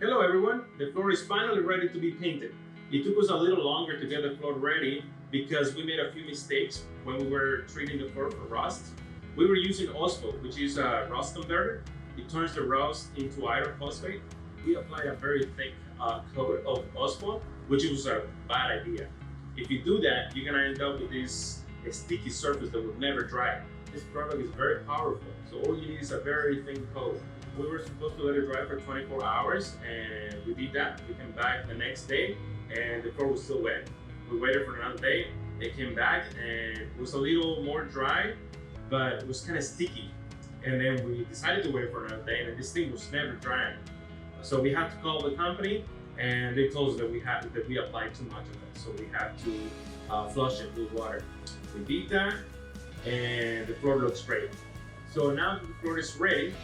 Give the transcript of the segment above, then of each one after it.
Hello everyone, the floor is finally ready to be painted. It took us a little longer to get the floor ready because we made a few mistakes when we were treating the floor for rust. We were using Osmo, which is a rust converter. It turns the rust into iron phosphate. We applied a very thick coat of Osmo, which was a bad idea. If you do that, you're gonna end up with this sticky surface that will never dry. This product is very powerful, so all you need is a very thin coat. We were supposed to let it dry for 24 hours and we did that. We came back the next day and the floor was still wet. We waited for another day, it came back and it was a little more dry, but it was kind of sticky. And then we decided to wait for another day and this thing was never drying. So we had to call the company and they told us that we applied too much of it. So we had to flush it with water. We did that and the floor looks great. So now that the floor is ready,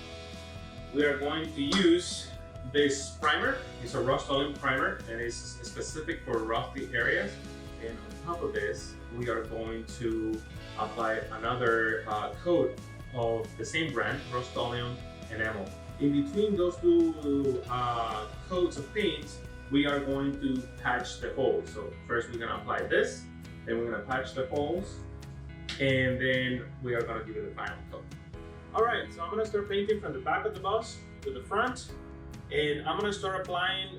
we are going to use this primer. It's a Rust-Oleum primer and it's specific for rusty areas. And on top of this, we are going to apply another coat of the same brand, Rust-Oleum enamel. In between those two coats of paint, we are going to patch the holes. So first we're gonna apply this, then we're gonna patch the holes, and then we are gonna give it a final coat. All right, so I'm gonna start painting from the back of the bus to the front, and I'm gonna start applying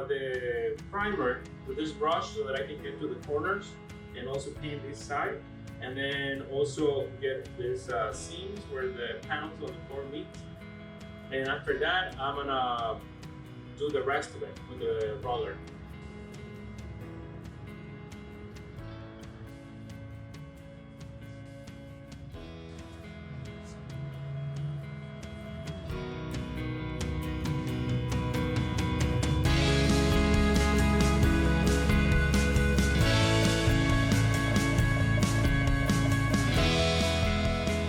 the primer with this brush so that I can get to the corners and also paint this side, and then also get this seams where the panels on the floor meet. And after that, I'm gonna do the rest of it with the roller.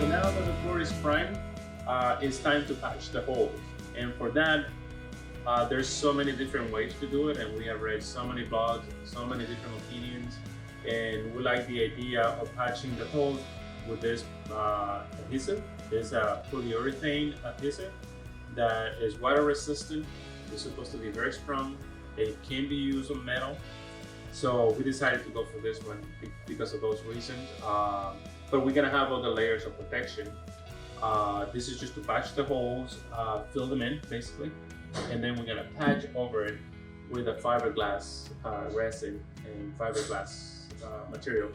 So now that the floor is primed, it's time to patch the holes. And for that, there's so many different ways to do it, and we have read so many blogs, so many different opinions, and we like the idea of patching the holes with this adhesive. This polyurethane adhesive that is water resistant. It's supposed to be very strong. It can be used on metal. So we decided to go for this one because of those reasons. But we're gonna have all the layers of protection. This is just to patch the holes, fill them in basically, and then we're gonna patch over it with a fiberglass resin and fiberglass material.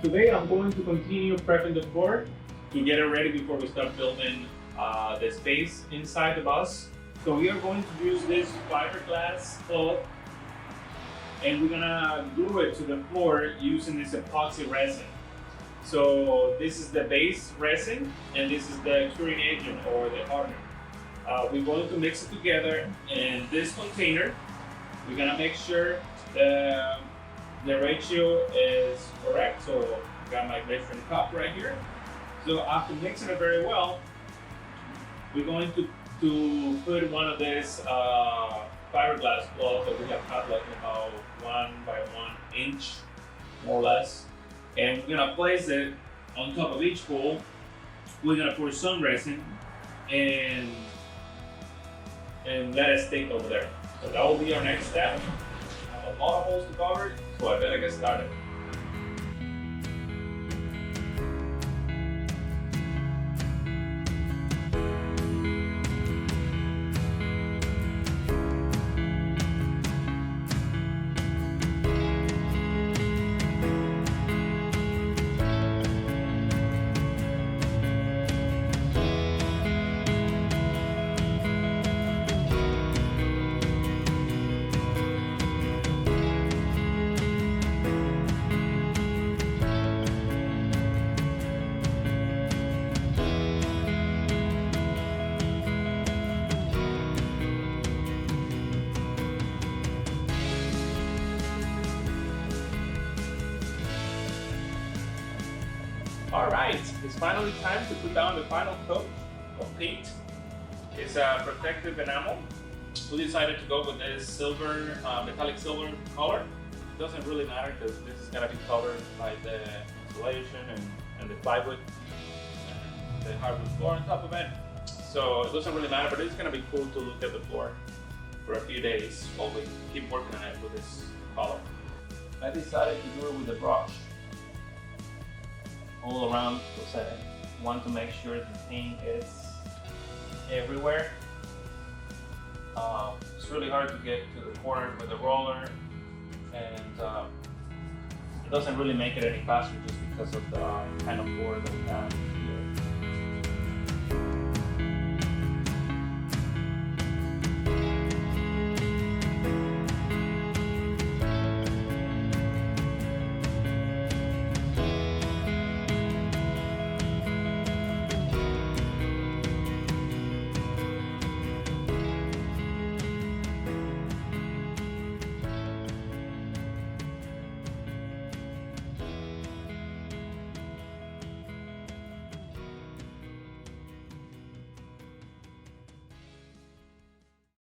Today I'm going to continue prepping the floor to get it ready before we start building the space inside the bus. So we are going to use this fiberglass cloth and we're gonna glue it to the floor using this epoxy resin. So this is the base resin and this is the curing agent or the hardener. We're going to mix it together in this container. We're gonna make sure the ratio is correct. So I got my measuring cup right here. So after mixing it very well, we're going to put one of this fiberglass cloth that we have cut like about 1 by 1 inch, more or less. And we're gonna place it on top of each hole. We're gonna pour some resin and let it stay over there. So that will be our next step. I have a lot of holes to cover, so I better get started. It's finally time to put down the final coat of paint. It's a protective enamel. We decided to go with this silver, metallic silver color. It doesn't really matter because this is going to be covered by the insulation and the plywood, and the hardwood floor on top of it. So it doesn't really matter, but it's going to be cool to look at the floor for a few days while we keep working on it with this color. I decided to do it with a brush all around because I want to make sure the paint is everywhere. It's really hard to get to the corner with the roller, and it doesn't really make it any faster just because of the kind of floor that we have.